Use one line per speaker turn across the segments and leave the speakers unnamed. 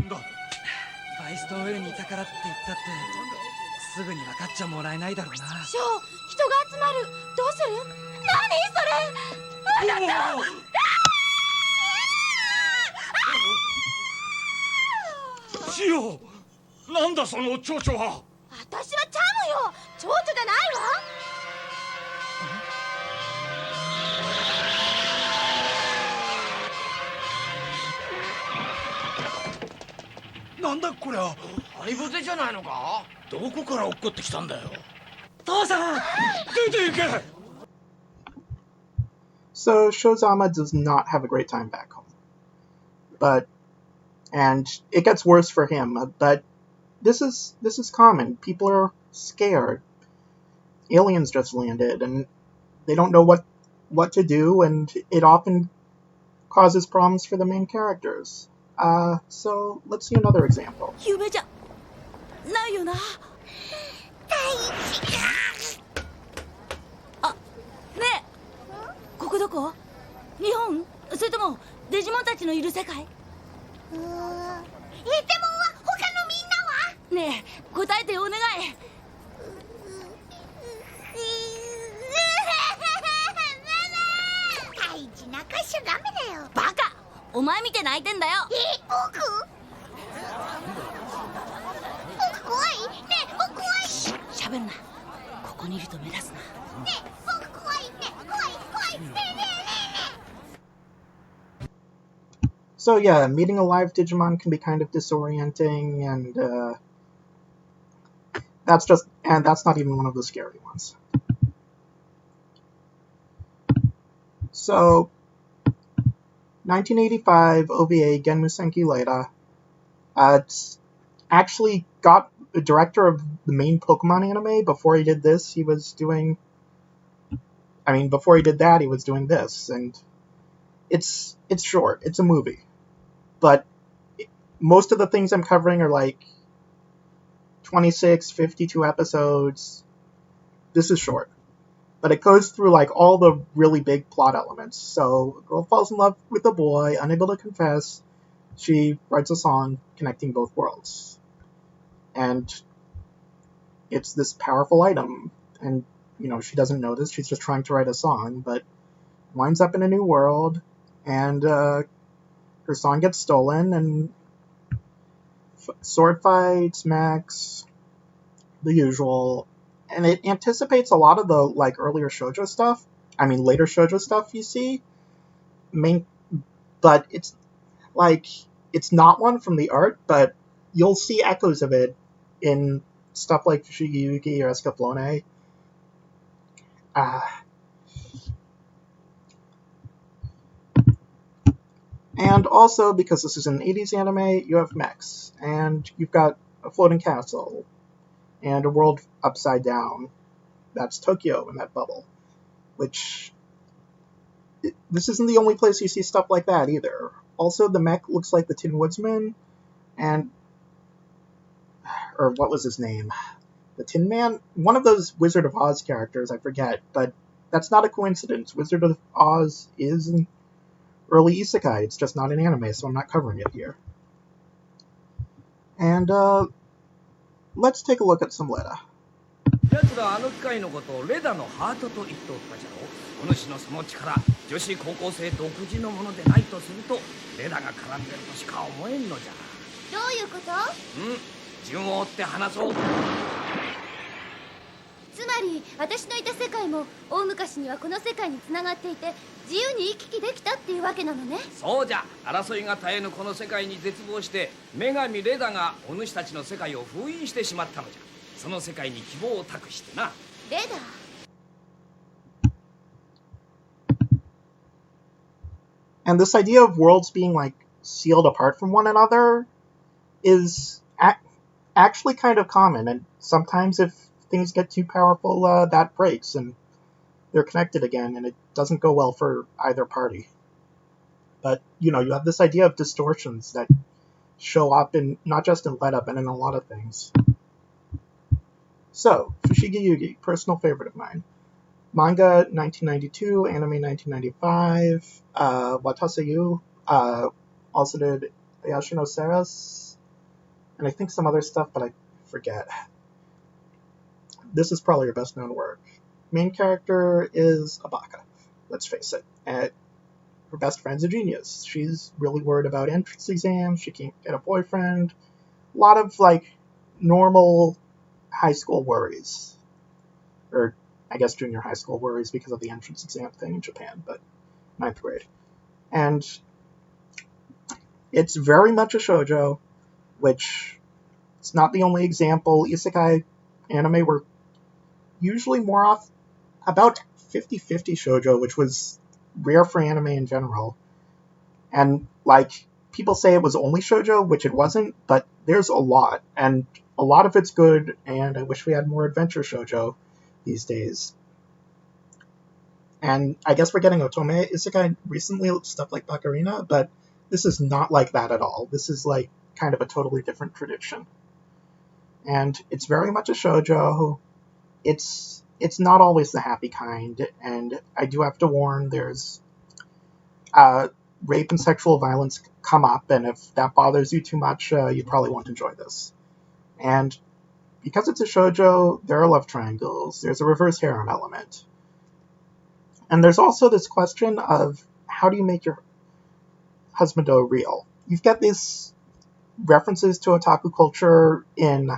バイストオイルにいたからって言ったってすぐに分かっちゃもらえないだろうな。
ショー、人が集まる。どうする？何それ？あなた！
シオ、なんだその蝶々は。
私はチャムよ、蝶々じゃないわ。
なんだこりゃ。
ハリボテじゃないのか？
どこから落っこってきたんだよ。
父さん、
出て行け。
So Shozama does not have a great time back home. And it gets worse for him, but this is common. People are scared. Aliens just landed and they don't know what to do, and it often causes problems for the main characters. So let's see another example.
夢じゃないよな。あ、ねえ、ここどこ？日本？それともデジモンたちのいる世界？デジモンは他のみんなは？ねえ、答えてお願い。
大事泣かしちゃダメだよ。
バカ！お前見て泣いてんだよ。
僕怖い。ねえ、僕怖い。
しゃべるな。ここにいると目立つな。
ねえ、僕怖い。ねえ、怖い。ねえ。
So yeah, meeting a live Digimon can be kind of disorienting, and that's not even one of the scary ones. So, 1985 OVA Genmu Senki Leida. It's actually got the director of the main Pokemon anime. Before he did this, he was doing... before he did that, he was doing this, and it's short. It's a movie. But most of the things I'm covering are like 26, 52 episodes. This is short. But it goes through like all the really big plot elements. So, a girl falls in love with a boy, unable to confess. She writes a song connecting both worlds. And it's this powerful item. And, she doesn't know this. She's just trying to write a song, but winds up in a new world. And her song gets stolen, and sword fights, mechs, the usual. And it anticipates a lot of the earlier shoujo stuff. Later shoujo stuff you see. But it's it's not one from the art, but you'll see echoes of it in stuff like Shigeyuki or Escaflowne. And also, because this is an 80s anime, you have mechs, and you've got a floating castle, and a world upside down. That's Tokyo in that bubble. Which, this isn't the only place you see stuff like that either. Also, the mech looks like the Tin Woodsman, or what was his name? The Tin Man? One of those Wizard of Oz characters, I forget, but that's not a coincidence. Wizard of Oz is an early Isekai. It's just not an anime, so I'm not covering it here. And, let's take a look at some Leda.
奴らあの機械のことをレダのハートと言っておったじゃろ。お主のその力、女子高校生独自のものでないとすると、レダが絡んでるとしか思えんのじゃ。
どういうこと？
順を追って話そう。
つまり私のいた世界も大昔にはこの世界につながっていて自由に行き来できたっていうわけなのね。
そうじゃ。争いが絶えぬこの世界に絶望して女神レダがお主たちの世界を封印してしまったのじゃ。その世界に希望を託してな。
レダ。
And this idea of worlds being sealed apart from one another is actually kind of common, and sometimes if things get too powerful, that breaks and they're connected again, and it doesn't go well for either party. But, you have this idea of distortions that show up in not just in Leda, but in a lot of things. So, Fushigi Yugi, personal favorite of mine. Manga 1992, anime 1995, Wataseyu also did Yashino Seras, and I think some other stuff, but I forget. This is probably her best known work. Main character is Abaka, let's face it. And her best friend's a genius. She's really worried about entrance exams, she can't get a boyfriend. A lot of, like, normal high school worries. Or, I guess junior high school worries because of the entrance exam thing in Japan, but 9th grade. And it's very much a shoujo, which it's not the only example. Isekai anime were usually more off about 50-50 shoujo, which was rare for anime in general. And, like, people say it was only shoujo, which it wasn't, but there's a lot, and a lot of it's good, and I wish we had more adventure shoujo these days. And I guess we're getting otome isekai recently, stuff like Bakarina, but this is not like that at all. This is, like, kind of a totally different tradition. And it's very much a shoujo. It's not always the happy kind, and I do have to warn, there's rape and sexual violence come up, and if that bothers you too much, you probably won't enjoy this. And because it's a shoujo, there are love triangles, there's a reverse harem element. And there's also this question of, how do you make your husbando real? You've got these references to otaku culture in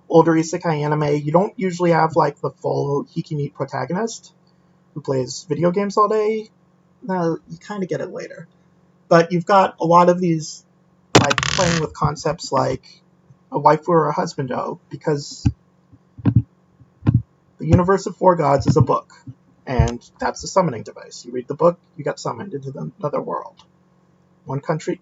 older isekai anime. You don't usually have, like, the full hikini protagonist who plays video games all day. No, you kind of get it later. But you've got a lot of these, like, playing with concepts like a waifu or a husbando, because the Universe of Four Gods is a book, and that's a summoning device. You read the book, you get summoned into another world. One country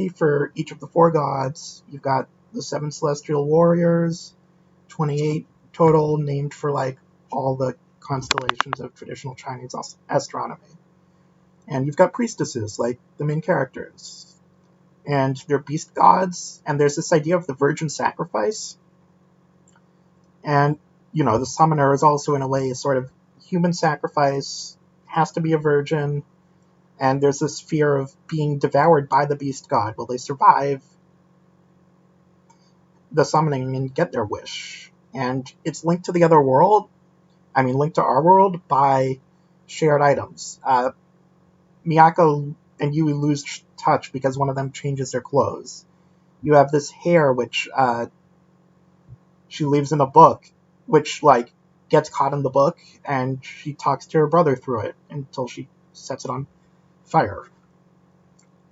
for each of the four gods. You've got the 7 celestial warriors, 28 total, named for, like, all the constellations of traditional Chinese astronomy. And you've got priestesses, like the main characters. And they're beast gods, and there's this idea of the virgin sacrifice. And, you know, the summoner is also, in a way, a sort of human sacrifice, has to be a virgin, and there's this fear of being devoured by the beast god. Will they survive the summoning and get their wish? And it's linked to the other world, linked to our world by shared items. Miyako and Yui lose touch because one of them changes their clothes. You have this hair which she leaves in a book, which, like, gets caught in the book, and she talks to her brother through it until she sets it on fire.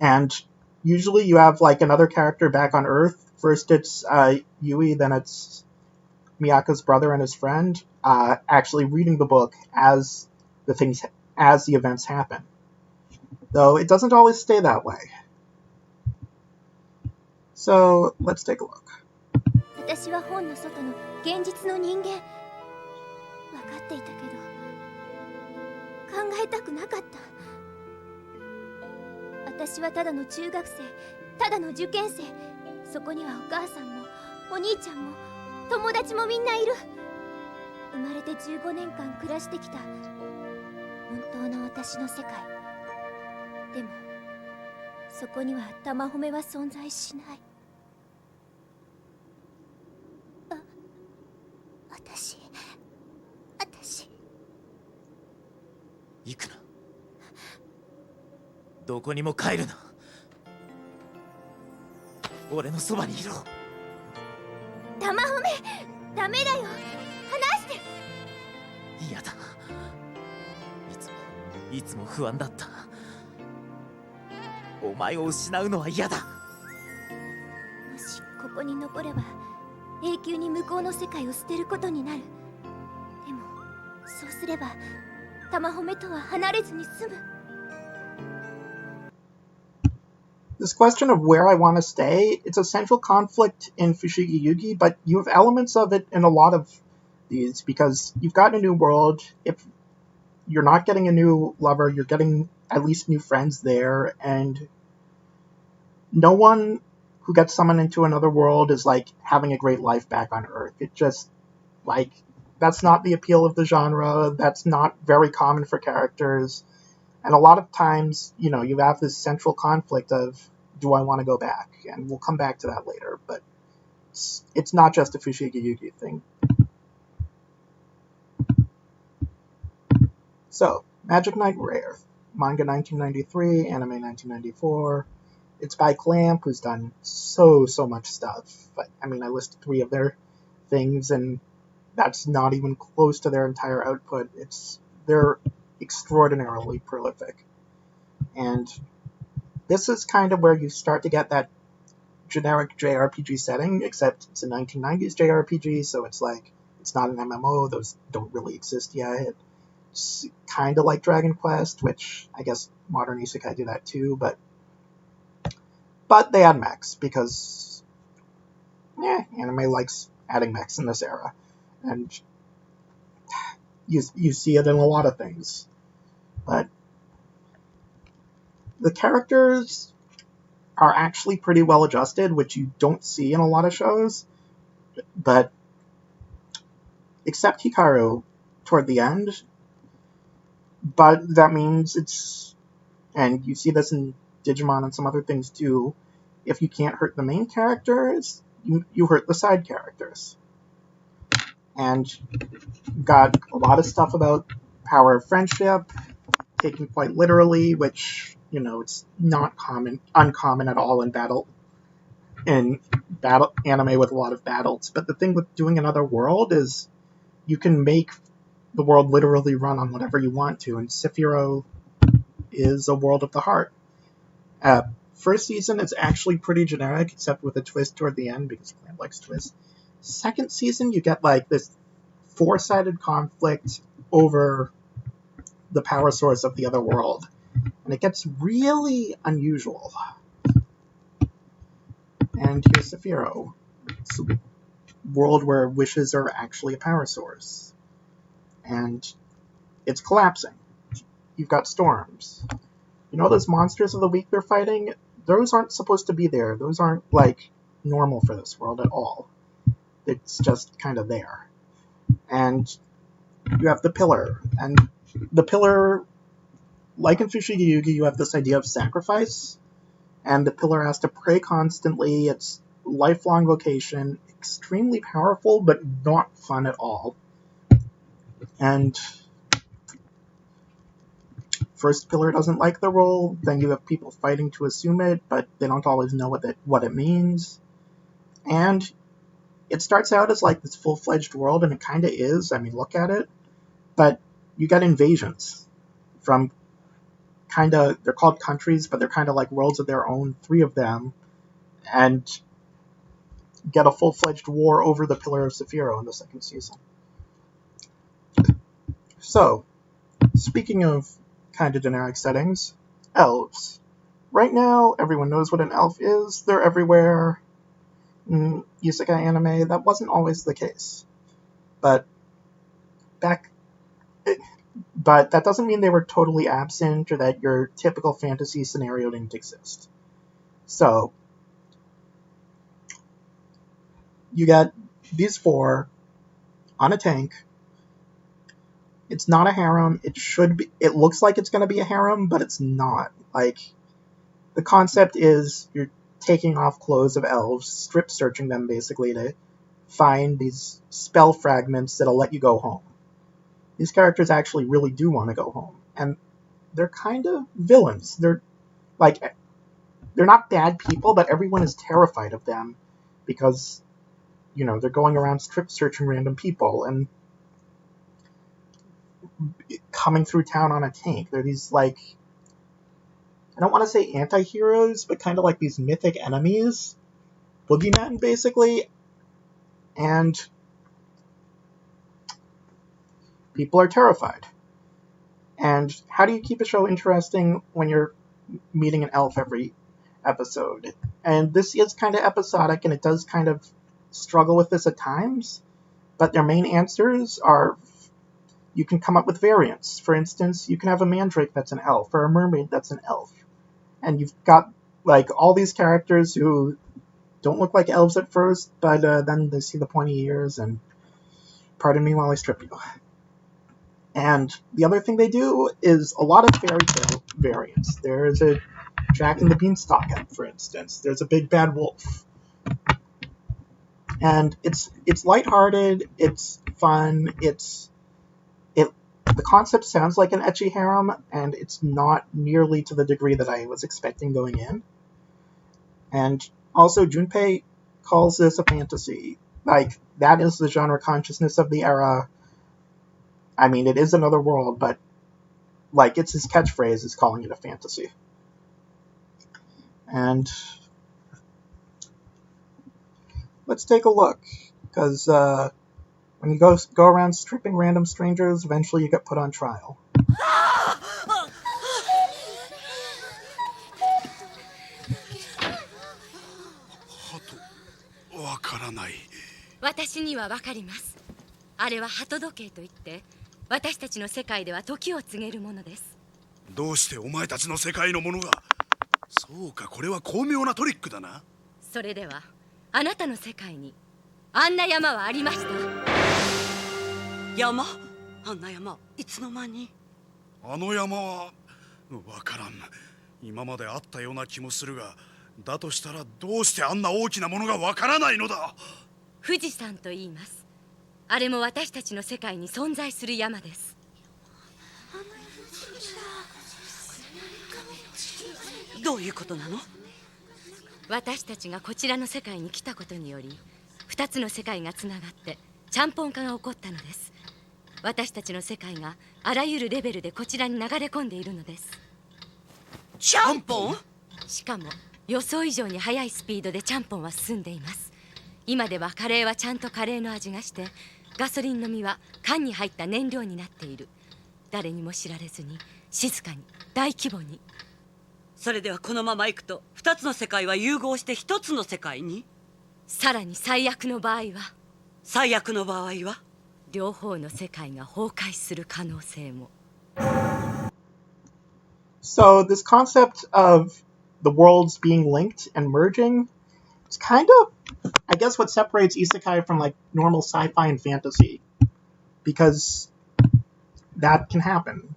And usually you have, like, another character back on Earth. First it's Yui, then it's Miyako's brother and his friend, actually reading the book as the events happen. Though it doesn't always stay that way. So let's take a look.
私は本の外の現実の人間。分かっていたけど、考えたくなかった。私はただの中学生、ただの受験生。そこにはお母さんもお兄ちゃんも友達もみんないる。生まれて15年間暮らしてきた本当の私の世界。でもそこには玉褒めは存在しない。私
行くな。どこにも帰るな。俺のそばにいろ。
玉褒めダメだよ。離して。
嫌だ。いつも不安だった。お前を失うのは嫌だ。
もしここに残れば永久に向こうの世界を捨てることになる。でもそうすれば玉褒めとは離れずに済む。
This question of where I want to stay, it's a central conflict in Fushigi Yugi, but you have elements of it in a lot of these, because you've got a new world. If you're not getting a new lover, you're getting at least new friends there, and no one who gets summoned into another world is, like, having a great life back on Earth. It just, like, that's not the appeal of the genre. That's not very common for characters. And a lot of times, you know, you have this central conflict of do I want to go back? And we'll come back to that later, but it's not just a Fushigi Yugi thing. So, Magic Knight Rare, manga 1993, anime 1994. It's by Clamp, who's done so much stuff. But, I mean, I listed 3 of their things, and that's not even close to their entire output. They're extraordinarily prolific. And this is kind of where you start to get that generic JRPG setting, except it's a 1990s JRPG, so it's like, it's not an MMO, those don't really exist yet. It's kind of like Dragon Quest, which I guess modern Isekai do that too, but they add mechs, because anime likes adding mechs in this era. And you see it in a lot of things. But the characters are actually pretty well adjusted, which you don't see in a lot of shows. But except Hikaru toward the end. But that means and you see this in Digimon and some other things too, if you can't hurt the main characters, you hurt the side characters. And got a lot of stuff about power of friendship, taken quite literally, which, it's not uncommon at all in battle anime with a lot of battles. But the thing with doing another world is you can make the world literally run on whatever you want to, and Sephiroth is a world of the heart. First season, it's actually pretty generic, except with a twist toward the end, because Clamp likes twists. Second season, you get like this 4-sided conflict over the power source of the other world, and it gets really unusual. And here's Sephiroth. It's a world where wishes are actually a power source. And it's collapsing. You've got storms. Those monsters of the week they're fighting? Those aren't supposed to be there. Those aren't, normal for this world at all. It's just kind of there. And you have the pillar. And the pillar, like in Fushigi Yugi, you have this idea of sacrifice. And the pillar has to pray constantly. It's lifelong vocation. Extremely powerful, but not fun at all. And first pillar doesn't like the role, then you have people fighting to assume it, but they don't always know what it means. And it starts out as like this full-fledged world, and it kind of is. I mean, look at it. But you get invasions from they're called countries, but they're kind of like worlds of their own, 3 of them, and get a full-fledged war over the Pillar of Sephiroth in the second season. So, speaking of kind of generic settings, elves. Right now, everyone knows what an elf is. They're everywhere. Isekai anime, that wasn't always the case. But that doesn't mean they were totally absent or that your typical fantasy scenario didn't exist. So, you got these 4 on a tank. It's not a harem. It looks like it's going to be a harem, but it's not. The concept is you're taking off clothes of elves, strip searching them basically to find these spell fragments that'll let you go home. These characters actually really do want to go home, and they're kind of villains. They're not bad people, but everyone is terrified of them because, they're going around strip searching random people and coming through town on a tank. They're these, I don't want to say anti-heroes, but kind of like these mythic enemies. Boogeymen, basically. And people are terrified. And how do you keep a show interesting when you're meeting an elf every episode? And this is kind of episodic, and it does kind of struggle with this at times. But their main answers are, you can come up with variants. For instance, you can have a mandrake that's an elf, or a mermaid that's an elf. And you've got, all these characters who don't look like elves at first, but then they see the pointy ears, and pardon me while I strip you. And the other thing they do is a lot of fairy tale variants. There's a Jack and the Beanstalk, for instance. There's a big bad wolf. And it's lighthearted, it's fun, the concept sounds like an ecchi harem, and it's not nearly to the degree that I was expecting going in. And also, Junpei calls this a fantasy. Like, that is the genre consciousness of the era. I mean, it is another world, but, like, it's his catchphrase is calling it a fantasy. And let's take a look, because when you go around stripping random strangers, eventually you get put on trial.
わからない。
私にはわかります。あれは鳩時計といって私たちの世界では時を告げるものです。
どうしてお前たちの世界のものが。そうか、これは巧妙なトリックだな。
それではあなたの世界にあんな山はありました？
山？あんな山いつの間に？
あの山はわからん。今まであったような気もするが、だとしたらどうしてあんな大きなものがわからないのだ。
富士山と言います。あれも私たちの世界に存在する山です。
どういうことなの？
私たちがこちらの世界に来たことにより2つの世界がつながってちゃんぽん化が起こったのです。私たちの世界があらゆるレベルでこちらに流れ込んでいるのです。
ちゃんぽん？
しかも予想以上に速いスピードでちゃんぽんは進んでいます。今ではカレーはちゃんとカレーの味がして、ガソリンの実は缶に入った燃料になっている。誰にも知られずに静かに大規模に。
それではこのまま行くと2つの世界は融合して1つの世界に？
さらに最悪の場合は？
最悪の場合は？
両方の世界が崩壊する可能性も。
So this concept of the worlds being linked and merging, it's kind of, I guess, what separates Isekai from like normal sci-fi and fantasy, because that can happen.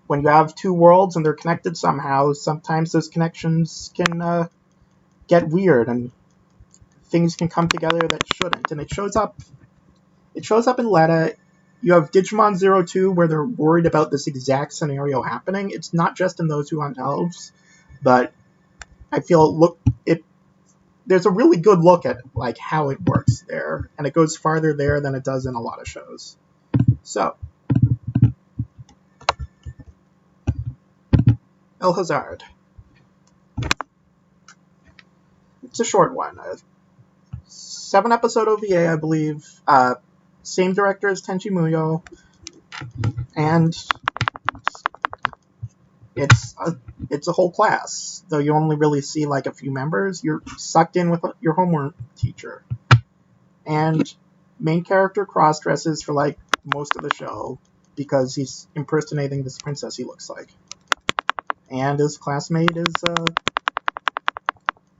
When you have two worlds and they're connected somehow, sometimes those connections can get weird and things can come together that shouldn't. And it shows up in Letta. You have Digimon 02 where they're worried about this exact scenario happening. It's not just in those who hunt elves, but I feel there's a really good look at like how it works there, and it goes farther there than it does in a lot of shows. So, El Hazard. It's a short one. 7-episode OVA, I believe. Same director as Tenchi Muyo. And it's a whole class. Though you only really see like a few members, you're sucked in with your homework teacher. And main character cross-dresses for like most of the show because he's impersonating this princess he looks like. And his classmate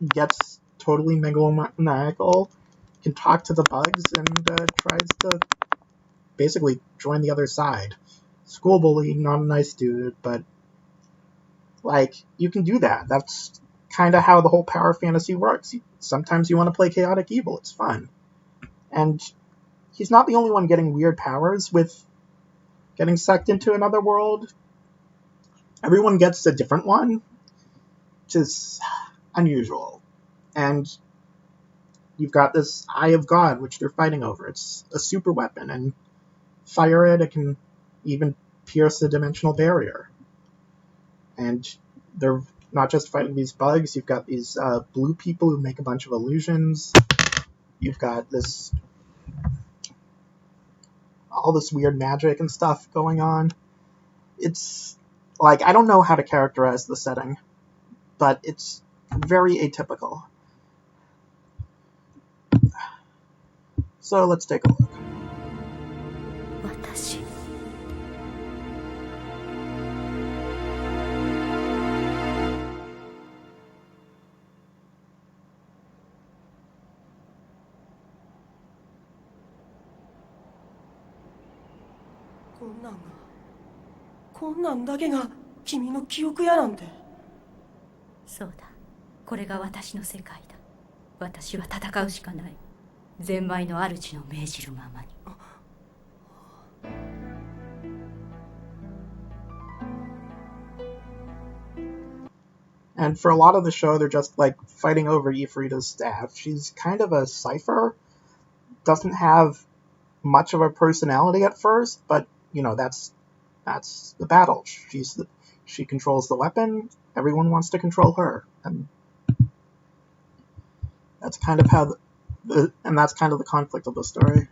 gets totally megalomaniacal, can talk to the bugs, and tries to basically join the other side. School bully, not a nice dude, but like, you can do that. That's kind of how the whole power fantasy works. Sometimes you want to play chaotic evil, it's fun. And he's not the only one getting weird powers with getting sucked into another world. Everyone gets a different one, which is unusual. And you've got this Eye of God, which they're fighting over. It's a super weapon, and fire it can even pierce the dimensional barrier. And they're not just fighting these bugs, you've got these blue people who make a bunch of illusions. You've got all this weird magic and stuff going on. It's like, I don't know how to characterize the setting, but it's very atypical. So let's take a look.
私
こんなんだけが
君の記憶やなんて。
そうだ、これが私の世界だ。私は戦うしかない。ゼンマイの主の命じるままに。
And for a lot of the show, they're just like fighting over Ifrita's staff. She's kind of a cipher, doesn't have much of a personality at first, but you know that's the battle. She controls the weapon. Everyone wants to control her, and that's kind of how that's kind of the conflict of the story.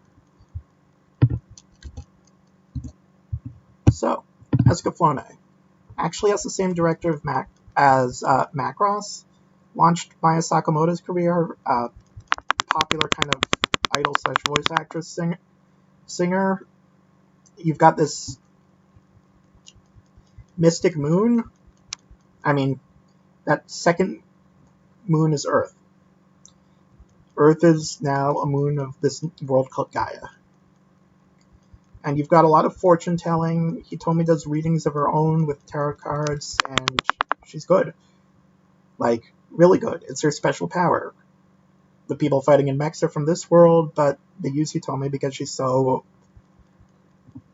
So, Escaflowne actually has the same director of as Macross, launched Maya Sakamoto's career, popular kind of idol/voice actress singer. You've got this mystic moon. I mean, that second moon is Earth. Earth is now a moon of this world called Gaia. And you've got a lot of fortune telling. Hitomi does readings of her own with tarot cards, and she's good. Like, really good. It's her special power. The people fighting in mechs are from this world, but they use Hitomi because she's so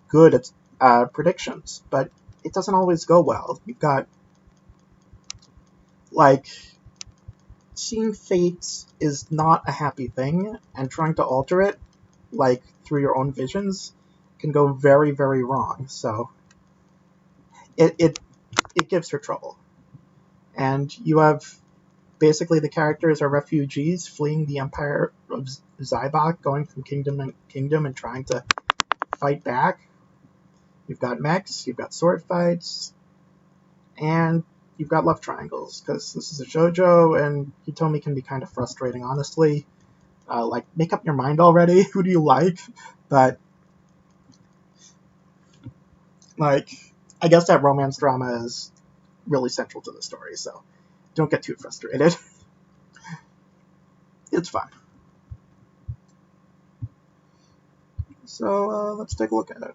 good at predictions. But it doesn't always go well. You've got, like, seeing fate is not a happy thing, and trying to alter it, like, through your own visions, can go very, very wrong. So it gives her trouble. And you have basically the characters are refugees fleeing the empire of Zybok, going from kingdom to kingdom and trying to fight back. You've got mechs, you've got sword fights, and you've got love triangles, because this is a shoujo, and Hitomi can be kind of frustrating, honestly. Like, make up your mind already. Who do you like? But like, I guess that romance drama is really central to the story, so don't get too frustrated. It's fine. So let's take a look at it.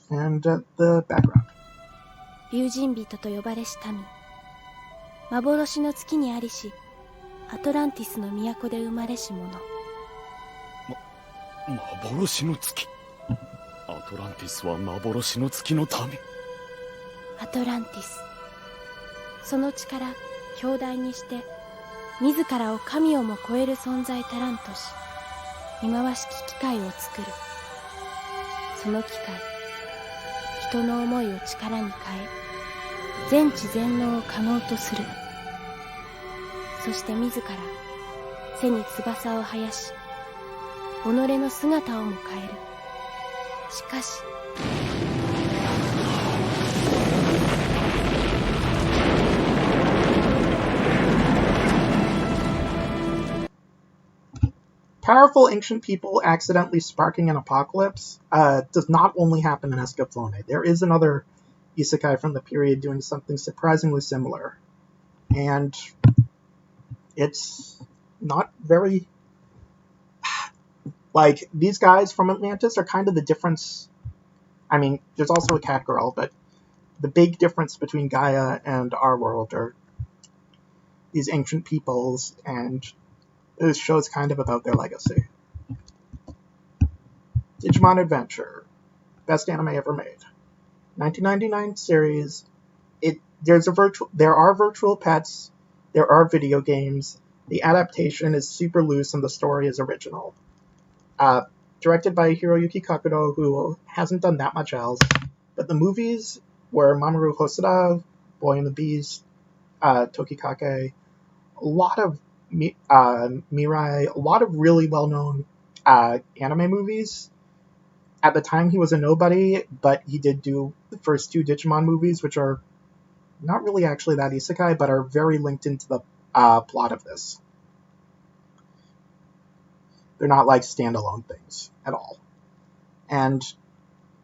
And the background.
竜神人と呼ばれし民、幻の月にありし、アトランティスの都で生まれし者。
幻の月。アトランティスは幻の月の民。
アトランティス、その力強大にして自らを神をも超える存在たらんとし、忌まわしき機械を作る。その機械、人の思いを力に変え、全知全能を可能とする。そして自ら背に翼を生やし、己の姿をも変える。しかし
Powerful ancient people accidentally sparking an apocalypse does not only happen in Escaflowne. There is another isekai from the period doing something surprisingly similar. And it's not very... Like, these guys from Atlantis are kind of the difference... I mean, there's also a cat girl, but the big difference between Gaia and our world are these ancient peoples, and this show's kind of about their legacy. Digimon Adventure. Best anime ever made. 1999 series. There are virtual pets. There are video games. The adaptation is super loose and the story is original. Directed by Hiroyuki Kakudo, who hasn't done that much else. But the movies were Mamoru Hosoda, Boy and the Beast, Tokikake, a lot of Mirai, a lot of really well-known anime movies. At the time, he was a nobody, but he did do the first two Digimon movies, which are not really actually that isekai, but are very linked into the plot of this. They're not like standalone things at all. And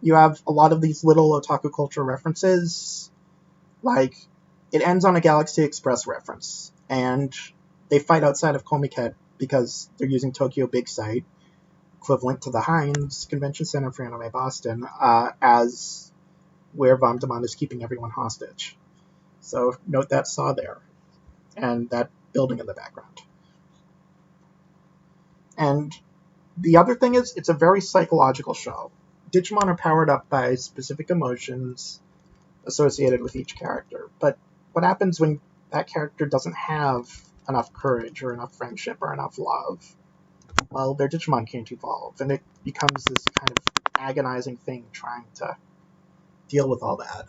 you have a lot of these little otaku culture references, like it ends on a Galaxy Express reference, and they fight outside of Comiket because they're using Tokyo Big Sight, equivalent to the Heinz Convention Center for Anime Boston, as where Vamdaman is keeping everyone hostage. So note that saw there, and that building in the background. And the other thing is, it's a very psychological show. Digimon are powered up by specific emotions associated with each character, but what happens when that character doesn't have enough courage or enough friendship or enough love? Well, their Digimon can't evolve, and it becomes this kind of agonizing thing trying to deal with all that.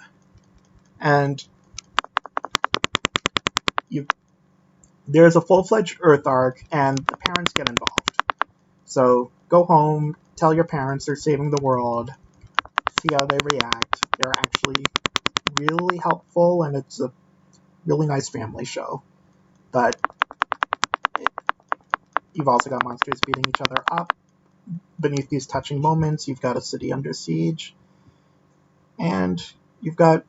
And there's a full-fledged Earth arc, and the parents get involved. So go home, tell your parents they're saving the world, see how they react. They're actually really helpful, and it's a really nice family show. But you've also got monsters beating each other up. Beneath these touching moments, you've got a city under siege. And you've got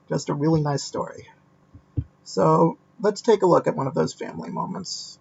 just a really nice story. So let's take a look at one of those family moments.